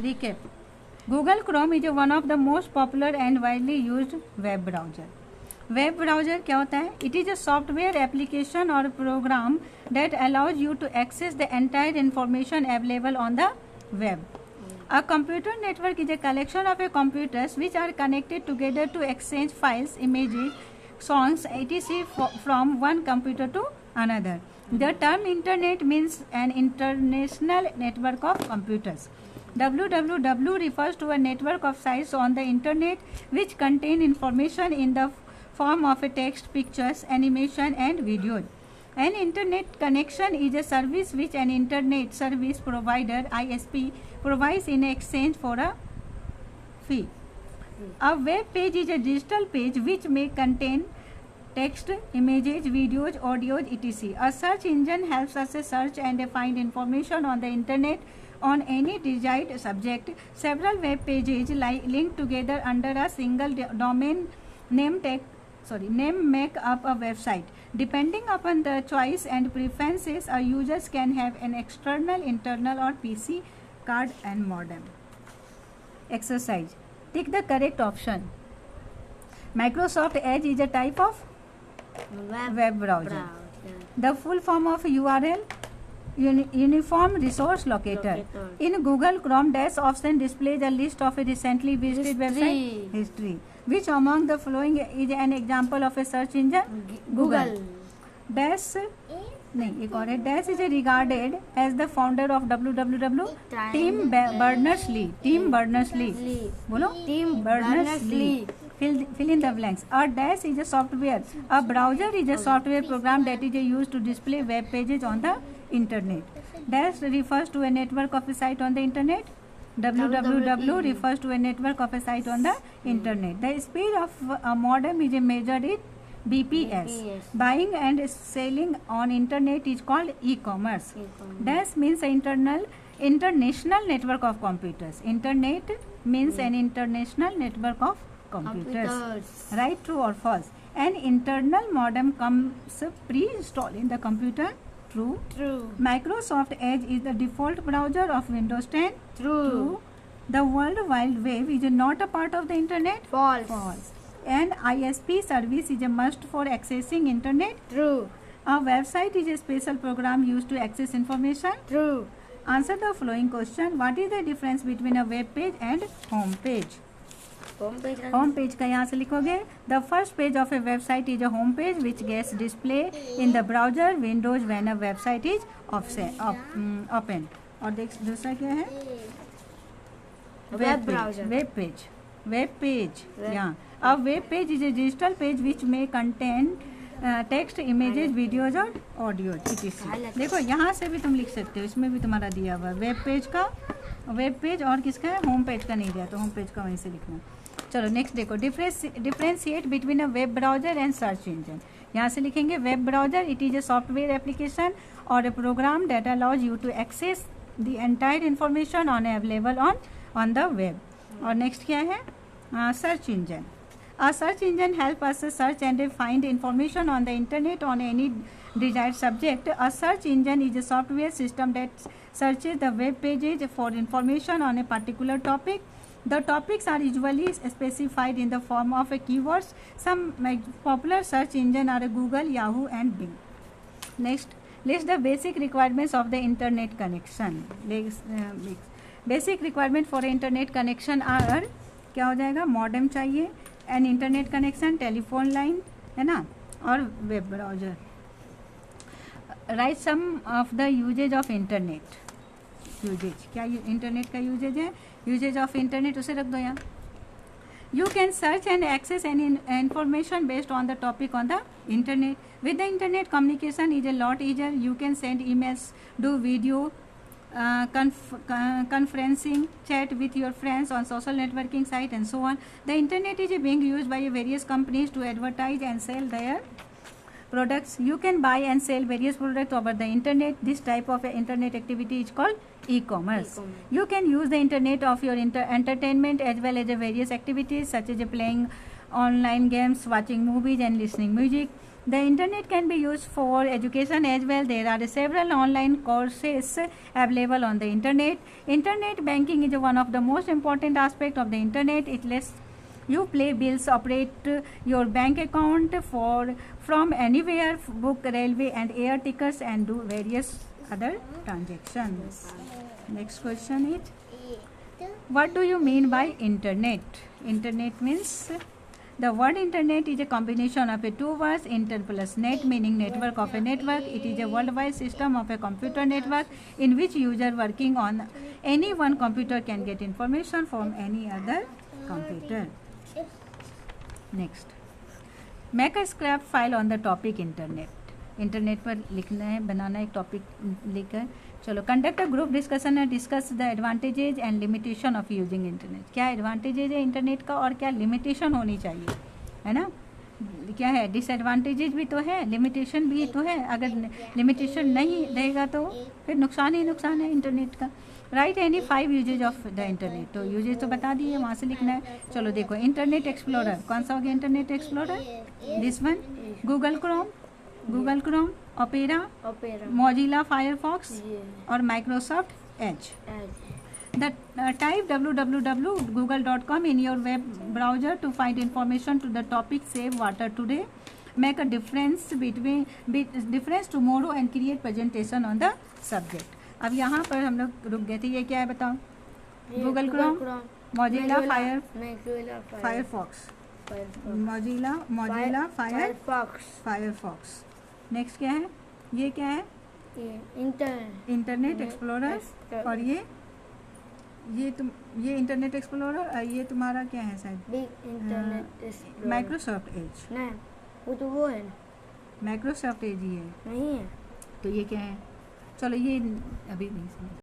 Recap. Google Chrome is one of the most popular and widely used web browser. Web browser क्या होता है? It is a software application और program that allows you to access the entire information available on the web. A computer network is a collection of computers which are connected together to exchange files, images, songs, etc. from one computer to another. The term internet means an international network of computers. www refers to a network of sites on the internet which contain information in the form of text, pictures, animation and videos. An internet connection is a service which an internet service provider ISP provides in exchange for a fee. A web page is a digital page which may contain text, images, videos, audios, etc. A search engine helps us search and find information on the internet on any desired subject. Several web pages linked together under a single domain name make up a website. Depending upon the choice and preferences, a user can have an external, internal or PC card and modem. Exercise. Tick the correct option. Microsoft Edge is a type of web browser. The full form of URL, Uniform Resource Locator. In Google Chrome, Dash option displays a list of a recently visited website history. Which among the following is an example of a search engine? Google. Dash एक और है. Dash is regarded as the founder of www. Tim Berners-Lee. Tim Berners-Lee. बोलो. Tim Berners-Lee. Fill in the blanks. A dash is a software. A browser is a software program that is used to display web pages on the internet. Dash refers to a network of a site on the internet. www refers to a network of a site on the internet. The speed of a modem is measured in BPS. Buying and selling on internet is called e-commerce. Dash means international network of computers. Internet means an international network of computers. Right, true or false? An internal modem comes pre-installed in the computer. True. Microsoft Edge is the default browser of Windows 10. True. The World Wide Web is not a part of the internet. False. An ISP service is a must for accessing internet. True. A website is a special program used to access information. True. Answer the following question. What is the difference between a web page and home page? Home page का यहाँ से लिखोगे. The first page of a website is a home page which gets display in the browser windows when a website is open. और देख दूसरा क्या है? Web page. यहाँ a web page is a digital page which may contain text, images, videos और audios etc. देखो यहाँ से भी तुम लिख सकते हो. इसमें भी तुम्हारा दिया हुआ वेब पेज का, वेब पेज और किसका है? होम पेज का नहीं दिया तो होम पेज का वहीं से लिखना. चलो नेक्स्ट देखो. Differentiate between a web browser and search engine. यहाँ से लिखेंगे web browser. It is a software application और a program that allows you to access the entire information available on the web. और नेक्स्ट क्या है? Search engine. A search engine helps us search and find information on the internet on any desired subject. A search engine is a software system that searches the web pages for information on a particular topic. The topics are usually specified in the form of keywords. Some popular search engines are Google, Yahoo and Bing. Next, list the basic requirements of the internet connection. Basic requirement for internet connection are क्या हो जाएगा? Modem चाहिए, an internet connection, telephone line है ना, और web browser. Write some of the uses of internet. Uses क्या internet का uses है? यूजेज ऑफ इंटरनेट उसे रख दो यहाँ. You can search and access any information based on the topic on the internet. With the internet, communication is a lot easier. You can send emails, do video conferencing, chat with your friends on social networking site and so on. The internet is being used by various companies to advertise and sell their products. You can buy and sell various products over the internet. This type of internet activity is called e-commerce. You can use the internet of your entertainment as well as various activities such as playing online games, watching movies and listening music. The internet can be used for education as well. There are several online courses available on the internet. Internet banking is one of the most important aspect of the internet. It lets you pay bills, operate your bank account from anywhere, book railway and air tickets, and do various other transactions. Next question is, what do you mean by internet? Internet means, the word internet is a combination of two words, inter plus net, meaning network of a network. It is a worldwide system of a computer network in which user working on any one computer can get information from any other computer. Next, make a scrap file on the topic internet. Internet पर लिखना है, बनाना एक topic लिखकर. चलो, conduct a group discussion and discuss the advantages and limitation of using internet. क्या advantages है internet का और क्या लिमिटेशन होनी चाहिए, है ना. क्या है, डिसएडवांटेजेज भी तो है, लिमिटेशन भी तो है. अगर लिमिटेशन नहीं रहेगा तो फिर नुकसान ही नुकसान है इंटरनेट का. Write any 5 uses of the internet. तो यूजेज तो बता दिए, वहाँ से लिखना है. चलो देखो, इंटरनेट एक्सप्लोरर कौन सा हो गया? Internet Explorer this one. Google Chrome, Opera, Mozilla Firefox और Microsoft Edge. The type www.google.com in your web browser to find information to the topic save water today, make a difference tomorrow and create presentation on the subject. अब यहाँ पर हम लोग रुक गए थे. ये क्या है बताओ? Google Chrome, Mozilla Firefox, Mozilla Firefox. Next क्या है? ये क्या है? Internet explorer. और ये इंटरनेट एक्सप्लोरर. ये तुम्हारा क्या है शायद? Microsoft Edge. नहीं, वो तो वो है. माइक्रोसॉफ्ट एज ही है. नहीं है. तो ये क्या है? चलो, ये अभी नहीं समझ.